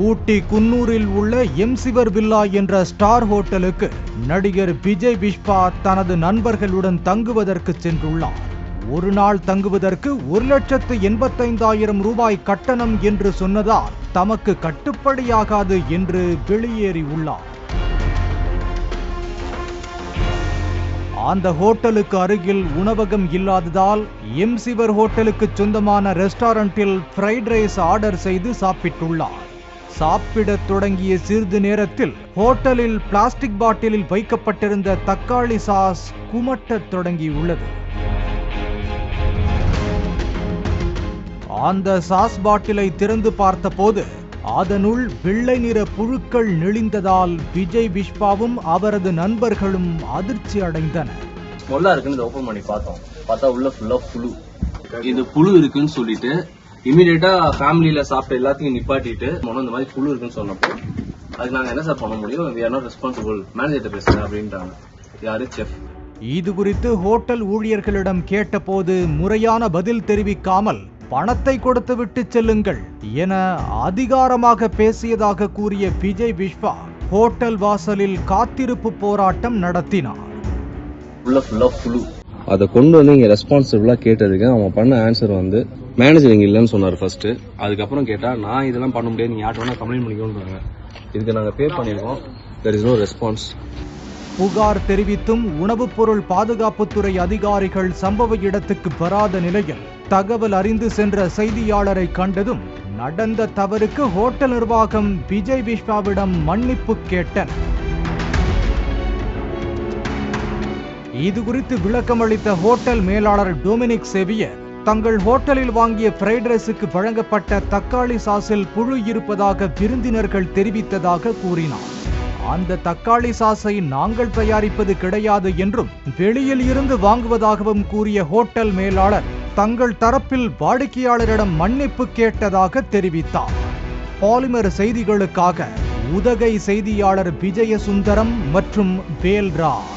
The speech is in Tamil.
ஊட்டி குன்னூரில் உள்ள எம்சிவர் வில்லா என்ற ஸ்டார் ஹோட்டலுக்கு நடிகர் விஜய் பிஷ்பா தனது நண்பர்களுடன் தங்குவதற்கு சென்றுள்ளார். ஒரு நாள் தங்குவதற்கு 1,85,000 ரூபாய் கட்டணம் என்று சொன்னதால் தமக்கு கட்டுப்படியாகாது என்று வெளியேறியுள்ளார். அந்த ஹோட்டலுக்கு அருகில் உணவகம் இல்லாததால் எம்சிவர் ஹோட்டலுக்கு சொந்தமான ரெஸ்டாரண்டில் ஃப்ரைட் ரைஸ் ஆர்டர் செய்து சாப்பிட்டுள்ளார். சாப்பிடத் தொடங்கிய சிறிது நேரத்தில் ஹோட்டலில் பிளாஸ்டிக் பாட்டிலில் வைக்கப்பட்டிருந்த தக்காளி சாஸ் குமட்டத் தொடங்கியுள்ளது. அந்த சாஸ் பாட்டிலை திறந்து பார்த்தபோது அதனுள் வெள்ளை நிற புழுக்கள் நெளிந்ததால் விஜய் பிஷ்பாவும் அவரது நண்பர்களும் அதிர்ச்சி அடைந்தனர். ஸ்மெல்லா இருக்குன்னு ஓபன் பண்ணி பார்த்தா உள்ள ஃபுல்லா புழு. இது புழு இருக்குன்னு சொல்லிட்டு இமீடியட்டா ஃபேமிலியில சாப்பிட்ட எல்லாத்தையும் நிப்பாட்டிட்டு இந்த மாதிரி புழு இருக்குன்னு சொன்னப்போ அதுக்கு நாங்க என்ன சார் பண்ண முடியும், we are not responsible, manager பேசுறேன் அப்படின்றாங்க. யாரு செஃப். இது குறித்து ஹோட்டல் ஊழியர்களிடம் கேட்டபோது முறையான பதில் தெரிவிக்காமல் பணத்தை கொடுத்து விட்டு செல்லுங்கள் என அதிகாரமாக பேசியதாக கூறிய விஜய் பிஷ்பா ஹோட்டல் வாசலில் காத்திருப்பு போராட்டம் நடத்தினார். அதை கொண்டு வந்து இங்க ரெஸ்பான்சிபிளா கேட்டதுக்கு அவன் பண்ண ஆன்சர் வந்து மேனேஜர் இங்க இல்லைன்னு சொன்னார் ஃபர்ஸ்ட். அதுக்கப்புறம் கேட்டா நான் இதெல்லாம் பண்ண முடியாது, நீங்க யார்ட்ட வேணா கம்ப்ளைண்ட் பண்ணிக்கோன்றாங்க. இதுக்கு நாங்க பே பண்ணிருக்கோம், there is no response. புகார் தெரிவித்தும் உணவுப் பொருள் பாதுகாப்புத்துறை அதிகாரிகள் சம்பவ இடத்துக்கு வராத நிலையில் தகவல் அறிந்து சென்ற செய்தியாளரை கண்டதும் நடந்த தவறுக்கு ஹோட்டல் நிர்வாகம் விஜய் பிஷ்பாவிடம் மன்னிப்பு கேட்டனர். இது குறித்து விளக்கமளித்த ஹோட்டல் மேலாளர் டொமினிக் சேவியர் தங்கள் ஹோட்டலில் வாங்கிய ஃப்ரைட் ரைஸுக்கு வழங்கப்பட்ட தக்காளி சாஸில் புழு இருப்பதாக விருந்தினர்கள் தெரிவித்ததாக கூறினார். அந்த தக்காளி சாஸை நாங்கள் தயாரிப்பது கிடையாது என்றும் வெளியில் இருந்து வாங்குவதாகவும் கூறிய ஹோட்டல் மேலாளர் தங்கள் தரப்பில் வாடிக்கையாளரிடம் மன்னிப்பு கேட்டதாக தெரிவித்தார். பாலிமர் செய்திகளுக்காக உதகை செய்தியாளர் விஜயசுந்தரம் மற்றும் வேல்ராஜ்.